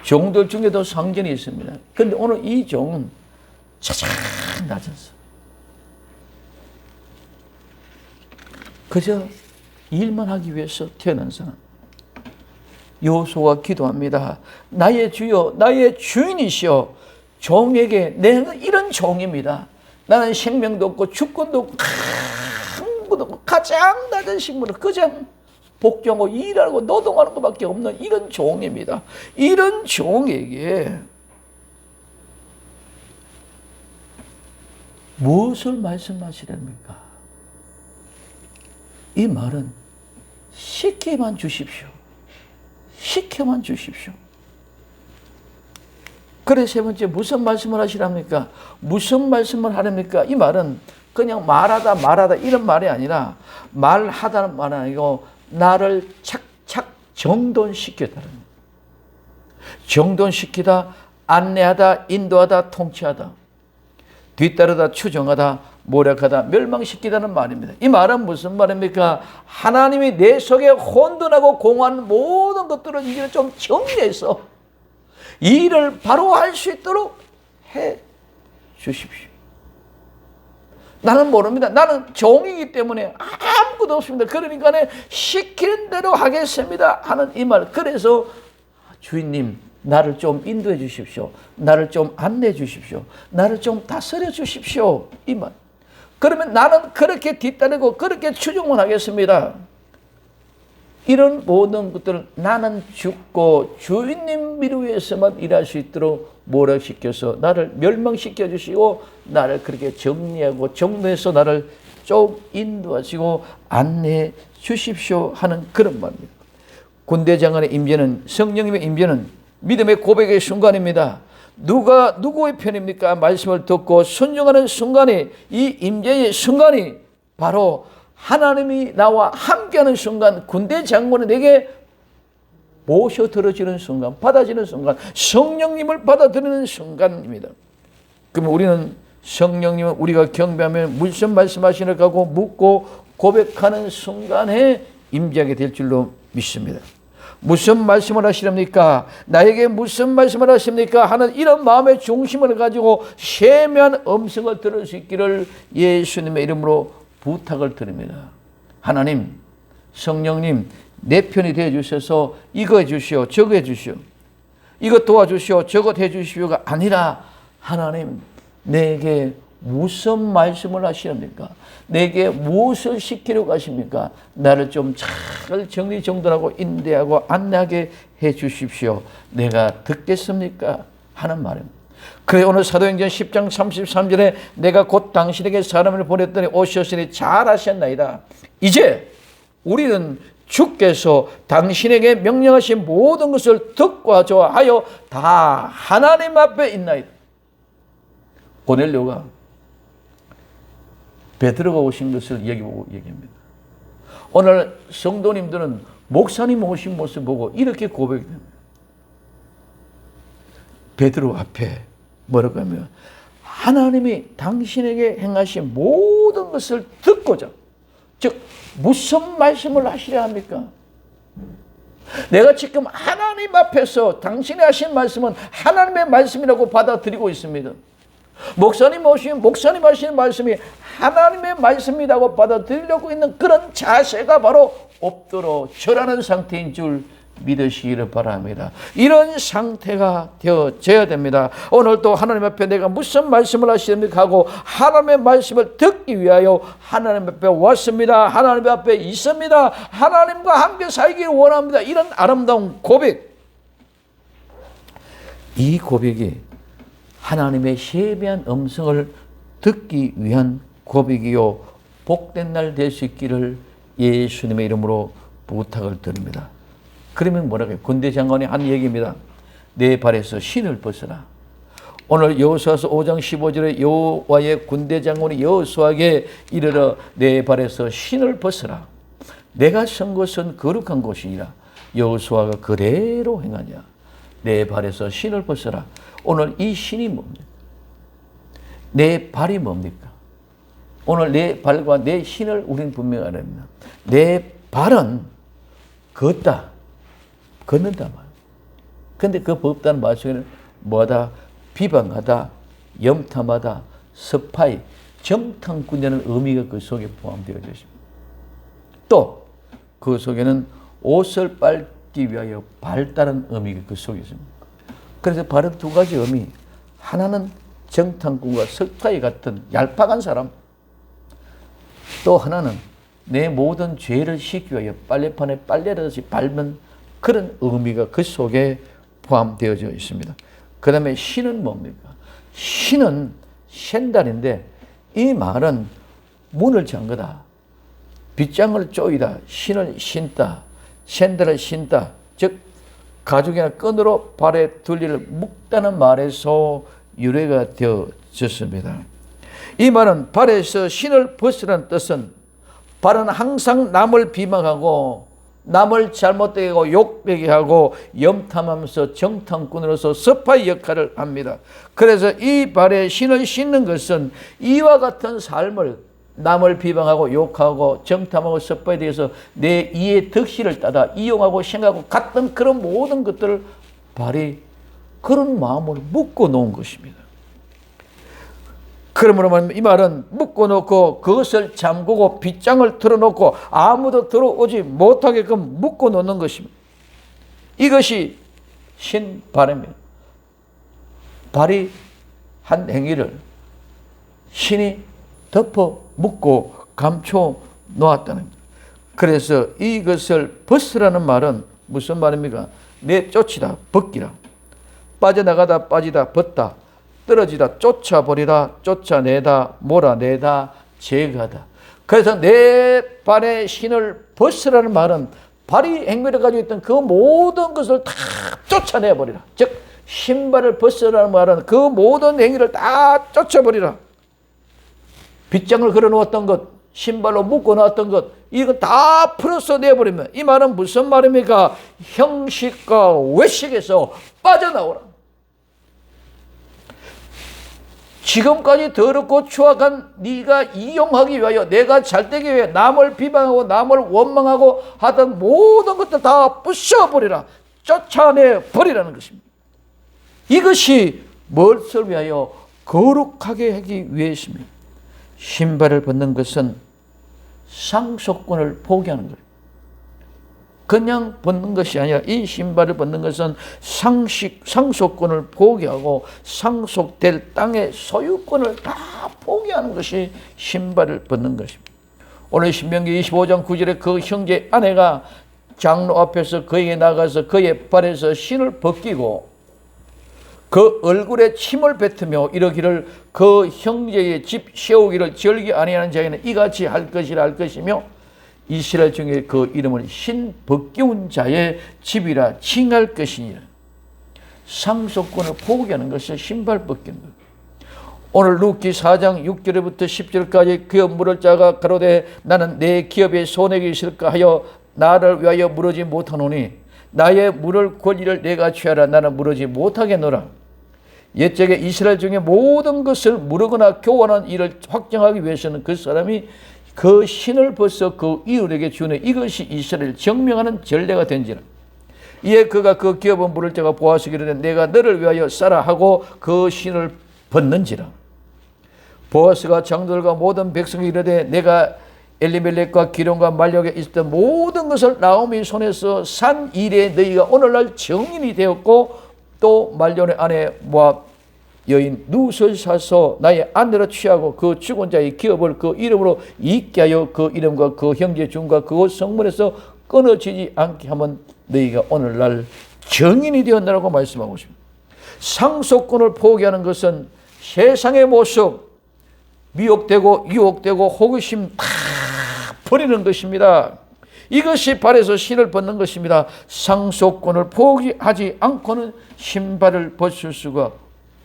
종들 중에도 상전이 있습니다. 그런데 오늘 이 종은 가장 낮은 사람. 그저 일만 하기 위해서 태어난 사람. 여호수아가 기도합니다. 나의 주여, 나의 주인이시여, 종에게 내가 이런 종입니다. 나는 생명도 없고 주권도 없고 아무것도 없고 가장 낮은 식물을 그냥 복종하고 일하고 노동하는 것밖에 없는 이런 종입니다. 이런 종에게 무엇을 말씀하시렵니까? 이 말은 시켜만 주십시오. 시켜만 주십시오. 그래서 세 번째 무슨 말씀을 하시랍니까? 무슨 말씀을 하랍니까? 이 말은 그냥 말하다 이런 말이 아니라 말하다는 말은 아니고 나를 착착 정돈시켰다는 거예요. 정돈시키다, 안내하다, 인도하다, 통치하다, 뒤따르다, 추종하다, 모략하다, 멸망시키다는 말입니다. 이 말은 무슨 말입니까? 하나님이 내 속에 혼돈하고 공허한 모든 것들을 이제 좀 정리해서 이 일을 바로 할 수 있도록 해 주십시오. 나는 모릅니다. 나는 종이기 때문에 아무것도 없습니다. 그러니까 시키는 대로 하겠습니다 하는 이 말. 그래서 주인님, 나를 좀 인도해 주십시오. 나를 좀 안내해 주십시오. 나를 좀 다스려 주십시오. 이 말. 그러면 나는 그렇게 뒤따르고 그렇게 추종을 하겠습니다. 이런 모든 것들을 나는 죽고 주인님 위해서만 일할 수 있도록 모략시켜서 나를 멸망시켜 주시고 나를 그렇게 정리하고 정도해서 나를 좀 인도하시고 안내해 주십시오 하는 그런 말입니다. 군대 장관의 임재는, 성령님의 임재는 믿음의 고백의 순간입니다. 누가 누구의 편입니까? 말씀을 듣고 순종하는 순간이, 이 임재의 순간이 바로 하나님이 나와 함께하는 순간, 군대 장관이 내게 모셔 들어지는 순간, 받아지는 순간, 성령님을 받아들이는 순간입니다. 그러면 우리는 성령님을 우리가 경배하면 무슨 말씀하시는가 하고 묻고 고백하는 순간에 임재하게 될 줄로 믿습니다. 무슨 말씀을 하시렵니까? 나에게 무슨 말씀을 하십니까? 하는 이런 마음의 중심을 가지고 세미한 음성을 들을 수 있기를 예수님의 이름으로 부탁을 드립니다. 하나님, 성령님, 내 편이 되어 주셔서 이거 해주시오, 저거 해주시오, 이거 도와주시오, 저거 해주시오가 아니라 하나님, 내게 무슨 말씀을 하시렵니까? 내게 무엇을 시키려고 하십니까? 나를 좀 잘 정리정돈하고 인도하고 안내하게 해 주십시오. 내가 듣겠습니까? 하는 말입니다. 그래 오늘 사도행전 10장 33절에 내가 곧 당신에게 사람을 보냈더니 오셨으니 잘하셨나이다. 이제 우리는 주께서 당신에게 명령하신 모든 것을 듣고 좋아하여 다 하나님 앞에 있나이다. 고넬료가 베드로가 오신 것을 얘기하고 얘기합니다. 오늘 성도님들은 목사님 오신 모습 보고 이렇게 고백합니다. 베드로 앞에 뭐라고 하면 하나님이 당신에게 행하신 모든 것을 듣고자, 즉 무슨 말씀을 하시려 합니까? 내가 지금 하나님 앞에서 당신이 하신 말씀은 하나님의 말씀이라고 받아들이고 있습니다. 목사님 오시면 목사님 하시는 말씀이 하나님의 말씀이라고 받아들이려고 있는 그런 자세가 바로 엎드려 절하는 상태인 줄 믿으시기를 바랍니다. 이런 상태가 되어져야 됩니다. 오늘 또 하나님 앞에 내가 무슨 말씀을 하시는가 하고 하나님의 말씀을 듣기 위하여 하나님 앞에 왔습니다. 하나님 앞에 있습니다. 하나님과 함께 살기를 원합니다. 이런 아름다운 고백, 이 고백이 하나님의 세미한 음성을 듣기 위한 고백이요 복된 날 될 수 있기를 예수님의 이름으로 부탁을 드립니다. 그러면 뭐라고 해요? 군대 장관이 한 얘기입니다. 내 발에서 신을 벗어라. 오늘 여호수아서 5장 15절에 여호와의 군대 장관이 여호수아에게 이르러 내 발에서 신을 벗어라. 내가 선 곳은 거룩한 곳이니라. 여호수아가 그대로 행하냐. 내 발에서 신을 벗어라. 오늘 이 신이 뭡니까? 내 발이 뭡니까? 오늘 내 발과 내 신을 우리는 분명히 알아야 합니다. 내 발은 걷다, 걷는다 말이에요. 근데 그 법다는 말 속에는 뭐다? 비방하다, 염탐하다, 스파이, 정탐꾼이라는 의미가 그 속에 포함되어 있습니다. 또 그 속에는 옷을 빨기 위하여 발다는 의미가 그 속에 있습니다. 그래서 발은 두 가지 의미, 하나는 정탐꾼과 스파이 같은 얄팍한 사람, 또 하나는 내 모든 죄를 씻기 위하여 빨래판에 빨래를 다시 밟는 그런 의미가 그 속에 포함되어져 있습니다. 그 다음에 신은 뭡니까? 신은 샌달인데 이 말은 문을 잠그다, 빗장을 쪼이다, 신을 신다, 샌달을 신다, 즉 가죽이나 끈으로 발에 둘리를 묶다는 말에서 유래가 되어졌습니다. 이 말은 발에서 신을 벗으라는 뜻은 발은 항상 남을 비방하고 남을 잘못되게 하고 욕되게 하고 염탐하면서 정탐꾼으로서 스파이 역할을 합니다. 그래서 이 발에 신을 신는 것은 이와 같은 삶을 남을 비방하고 욕하고 정탐하고 스파이에 대해서 내 이의 덕실을 따라 이용하고 생각하고 같은 그런 모든 것들을 발이 그런 마음으로 묶어 놓은 것입니다. 그러므로 말하면 이 말은 묶어놓고 그것을 잠그고 빗장을 틀어놓고 아무도 들어오지 못하게끔 묶어놓는 것입니다. 이것이 신발입니다. 발이 한 행위를 신이 덮어 묶고 감춰 놓았다는 겁니다. 그래서 이것을 벗으라는 말은 무슨 말입니까? 내쫓이다, 벗기라. 빠져나가다, 빠지다, 벗다. 떨어지다, 쫓아버리다, 쫓아내다, 몰아내다, 제거하다. 그래서 내 발에 신을 벗으라는 말은 발이 행위를 가지고 있던 그 모든 것을 다 쫓아내버리라. 즉 신발을 벗으라는 말은 그 모든 행위를 다 쫓아버리라. 빗장을 걸어놓았던 것, 신발로 묶어놨던 것, 이거 다 풀어서 내버리면 이 말은 무슨 말입니까? 형식과 외식에서 빠져나오라. 지금까지 더럽고 추악한 네가 이용하기 위하여 내가 잘되기 위해 남을 비방하고 남을 원망하고 하던 모든 것들 다 부숴버리라. 쫓아내버리라는 것입니다. 이것이 무엇을 위하여? 거룩하게 하기 위해서입니다. 신발을 벗는 것은 상속권을 포기하는 거예요. 그냥 벗는 것이 아니라 이 신발을 벗는 것은 상속권을 포기하고 상속될 땅의 소유권을 다 포기하는 것이 신발을 벗는 것입니다. 오늘 신명기 25장 9절에 그 형제 아내가 장로 앞에서 그에게 나가서 그의 발에서 신을 벗기고 그 얼굴에 침을 뱉으며 이러기를 그 형제의 집 세우기를 절기 아니하는 자에는 이같이 할 것이라 할 것이며 이스라엘 중에 그 이름을 신 벗기운 자의 집이라 칭할 것이니라. 상속권을 포기하는 것이 신발 벗기는 것. 오늘 룻기 4장 6절부터 10절까지 기업 물을 자가 가로되 나는 내 기업에 손해가 있을까 하여 나를 위하여 물으지 못하노니 나의 물을 권리를 내가 취하라. 나는 물으지 못하겠노라. 옛적에 이스라엘 중에 모든 것을 물으거나 교환하는 일을 확정하기 위해서는 그 사람이 그 신을 벗어 그 이웃에게 주는 이것이 이스라엘을 증명하는 전례가 된지라. 이에 그가 그 기업은 물을 자가 보아서 이르되 내가 너를 위하여 싸라 하고 그 신을 벗는지라. 보아스가 장로들과 모든 백성이 이르되 내가 엘리멜렉과 기론과 말력에 있었던 모든 것을 나오미 손에서 산 이래 너희가 오늘날 증인이 되었고, 또 말년의 아내 모압 여인 룻을 사서 나의 아내로 취하고 그 죽은 자의 기업을 그 이름으로 잊게 하여 그 이름과 그 형제 중과 그 성문에서 끊어지지 않게 하면 너희가 오늘날 증인이 되었다라고 말씀하고 있습니다. 상속권을 포기하는 것은 세상의 모습, 미혹되고 유혹되고 호기심 다 버리는 것입니다. 이것이 발에서 신을 벗는 것입니다. 상속권을 포기하지 않고는 신발을 벗을 수가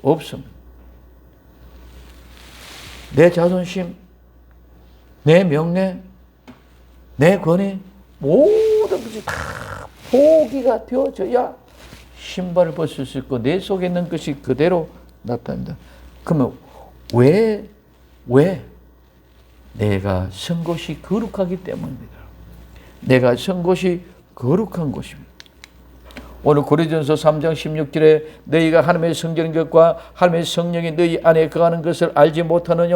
없습니다. 내 자존심, 내 명예, 내 권위, 모든 것이 다 포기가 되어져야 신발을 벗을 수 있고 내 속에 있는 것이 그대로 나타납니다. 그러면 왜 내가 선 곳이 거룩하기 때문입니다. 내가 선 곳이 거룩한 곳입니다. 오늘 고린도전서 3장 16절에 너희가 하나님의 성전인 것과 하나님의 성령이 너희 안에 거하는 것을 알지 못하느냐?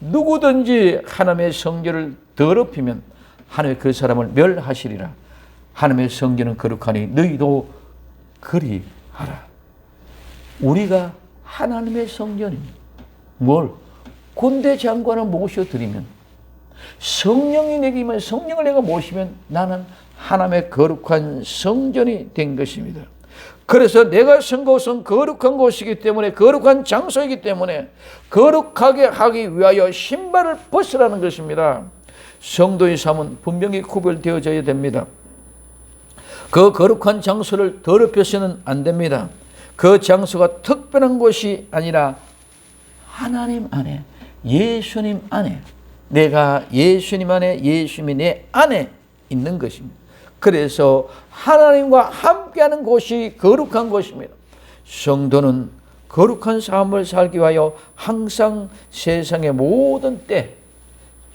누구든지 하나님의 성전을 더럽히면 하나님의 그 사람을 멸하시리라. 하나님의 성전은 거룩하니 너희도 그리하라. 우리가 하나님의 성전입니다. 뭘? 군대 장관을 모셔드리면, 성령이 내게 임하면, 성령을 내가 모시면 나는 하나님의 거룩한 성전이 된 것입니다. 그래서 내가 선 곳은 거룩한 곳이기 때문에, 거룩한 장소이기 때문에 거룩하게 하기 위하여 신발을 벗으라는 것입니다. 성도의 삶은 분명히 구별되어져야 됩니다. 그 거룩한 장소를 더럽혀서는 안 됩니다. 그 장소가 특별한 곳이 아니라 하나님 안에, 예수님 안에, 내가 예수님 안에, 예수님이 내 안에 있는 것입니다. 그래서 하나님과 함께하는 곳이 거룩한 곳입니다. 성도는 거룩한 삶을 살기 위하여 항상 세상의 모든 때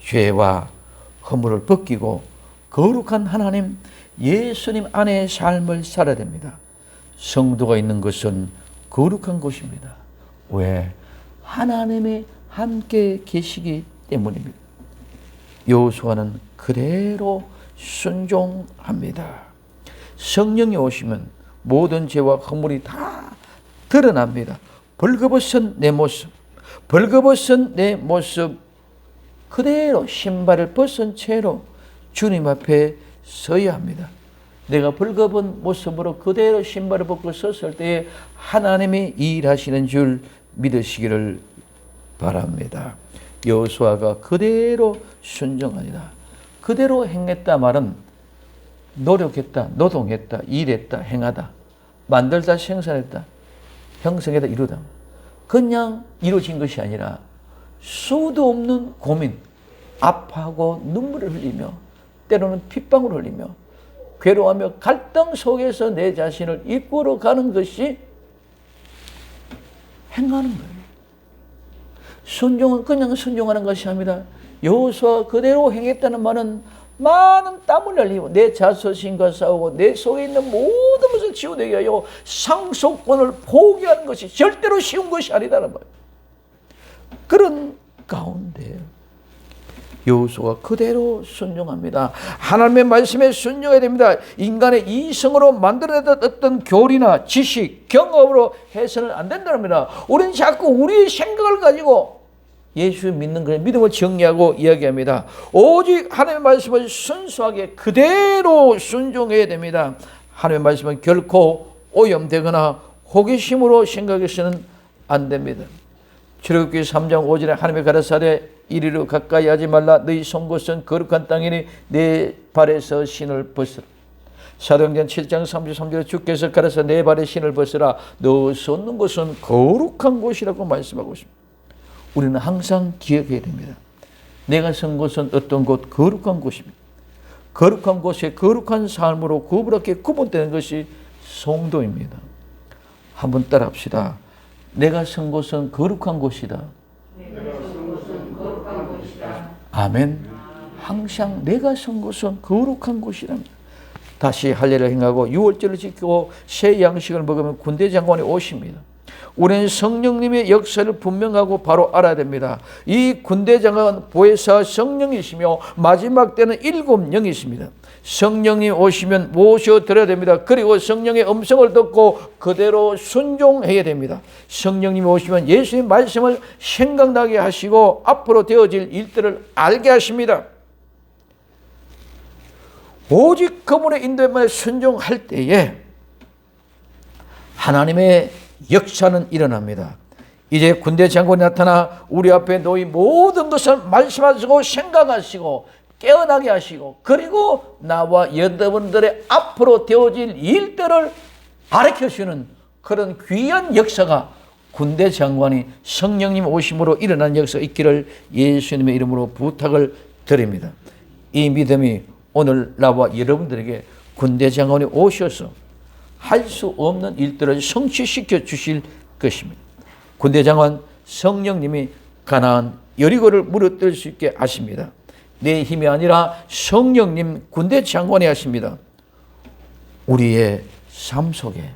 죄와 허물을 벗기고 거룩한 하나님, 예수님 안에 삶을 살아야 됩니다. 성도가 있는 것은 거룩한 곳입니다. 왜? 하나님이 함께 계시기 때문입니다. 여호수아는 그대로 순종합니다. 성령이 오시면 모든 죄와 허물이 다 드러납니다. 벌거벗은 내 모습, 벌거벗은 내 모습 그대로 신발을 벗은 채로 주님 앞에 서야 합니다. 내가 벌거벗은 모습으로 그대로 신발을 벗고 섰을 때에 하나님이 일하시는 줄 믿으시기를 바랍니다. 여호수아가 그대로 순종하니라. 그대로 행했다 말은 노력했다, 노동했다, 일했다, 행하다, 만들다, 생산했다, 형성했다, 이루다. 그냥 이루어진 것이 아니라 수도 없는 고민, 아파하고 눈물을 흘리며 때로는 핏방울 흘리며 괴로워하며 갈등 속에서 내 자신을 이끌어 가는 것이 행하는 거예요. 순종은 그냥 순종하는 것이 아니라 여호수아 그대로 행했다는 말은 많은 땀을 흘리고 내 자존심과 싸우고 내 속에 있는 모든 것을 지워내게 하여 상속권을 포기하는 것이 절대로 쉬운 것이 아니다는 말이에요. 그런 가운데 여호수아가 그대로 순종합니다. 하나님의 말씀에 순종해야 됩니다. 인간의 이성으로 만들어냈던 어떤 교리나 지식, 경험으로 해서는 안 된다는 겁니다. 우리는 자꾸 우리의 생각을 가지고 예수 믿는 그런 믿음을 정리하고 이야기합니다. 오직 하나님의 말씀을 순수하게 그대로 순종해야 됩니다. 하나님의 말씀은 결코 오염되거나 호기심으로 생각해서는 안 됩니다. 출애굽기 3장 5절에 하나님의 가라사대 이리로 가까이 하지 말라. 너희 선 곳은 거룩한 땅이니 내 발에서 신을 벗으라. 사도행전 7장 33절에 주께서 가라사 내 발에 신을 벗으라. 너 섰는 곳은 거룩한 곳이라고 말씀하고 있습니다. 우리는 항상 기억해야 됩니다. 내가 선 곳은 어떤 곳? 거룩한 곳입니다. 거룩한 곳에 거룩한 삶으로 구분하게 구분되는 것이 성도입니다. 한번 따라합시다. 내가 선 곳은 거룩한 곳이다. 아멘. 항상 내가 선 곳은 거룩한 곳이랍니다. 다시 할례를 행하고 유월절을 지키고 새 양식을 먹으면 군대 장관이 오십니다. 우리는 성령님의 역사를 분명하고 바로 알아야 됩니다. 이 군대장관 보혜사 성령이시며 마지막 때는 7영이십니다. 성령님 오시면 모셔드려야 됩니다. 그리고 성령의 음성을 듣고 그대로 순종해야 됩니다. 성령님이 오시면 예수의 말씀을 생각나게 하시고 앞으로 되어질 일들을 알게 하십니다. 오직 그분의 인도에만 순종할 때에 하나님의 역사는 일어납니다. 이제 군대 장관이 나타나 우리 앞에 놓이 모든 것을 말씀하시고 생각하시고 깨어나게 하시고 그리고 나와 여러분들의 앞으로 되어질 일들을 가르쳐주는 그런 귀한 역사가 군대 장관이 성령님 오심으로 일어난 역사가 있기를 예수님의 이름으로 부탁을 드립니다. 이 믿음이 오늘 나와 여러분들에게 군대 장관이 오셔서 할 수 없는 일들을 성취시켜 주실 것입니다. 군대 장관 성령님이 가나안 여리고를 무너뜨릴 수 있게 하십니다. 내 힘이 아니라 성령님 군대 장관이 하십니다. 우리의 삶 속에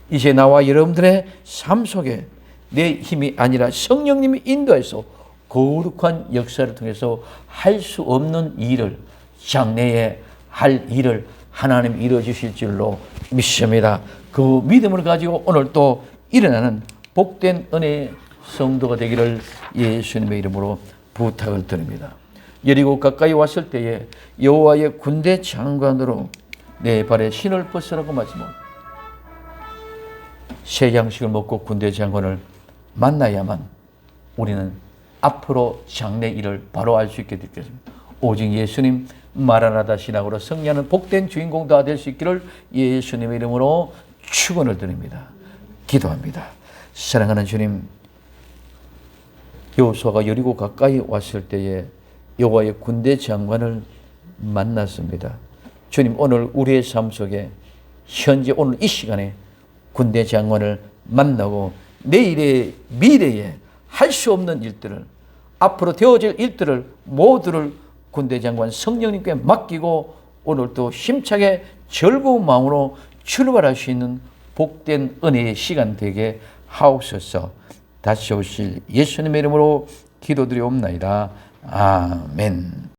이제 나와 여러분들의 삶 속에 내 힘이 아니라 성령님이 인도해서 거룩한 역사를 통해서 할 수 없는 일을 장래에 할 일을 하나님 이루어주실 줄로 믿습니다. 그 믿음을 가지고 오늘 또 일어나는 복된 은혜의 성도가 되기를 예수님의 이름으로 부탁을 드립니다. 여리고 가까이 왔을 때에 여호와의 군대 장관으로 내 발에 신을 벗으라고 말씀하고 새 양식을 먹고 군대 장관을 만나야만 우리는 앞으로 장래 일을 바로 알 수 있게 될 것입니다. 오직 예수님 마라나다 신학으로 승리하는 복된 주인공 다 될 수 있기를 예수님의 이름으로 축원을 드립니다. 기도합니다. 사랑하는 주님, 여호수아가 여리고 가까이 왔을 때에 여호와의 군대 장관을 만났습니다. 주님, 오늘 우리의 삶 속에 현재 오늘 이 시간에 군대 장관을 만나고 내일의 미래에 할 수 없는 일들을 앞으로 되어질 일들을 모두를 군대 장관 성령님께 맡기고 오늘도 힘차게 즐거운 마음으로 출발할 수 있는 복된 은혜의 시간 되게 하옵소서. 다시 오실 예수님의 이름으로 기도드리옵나이다. 아멘.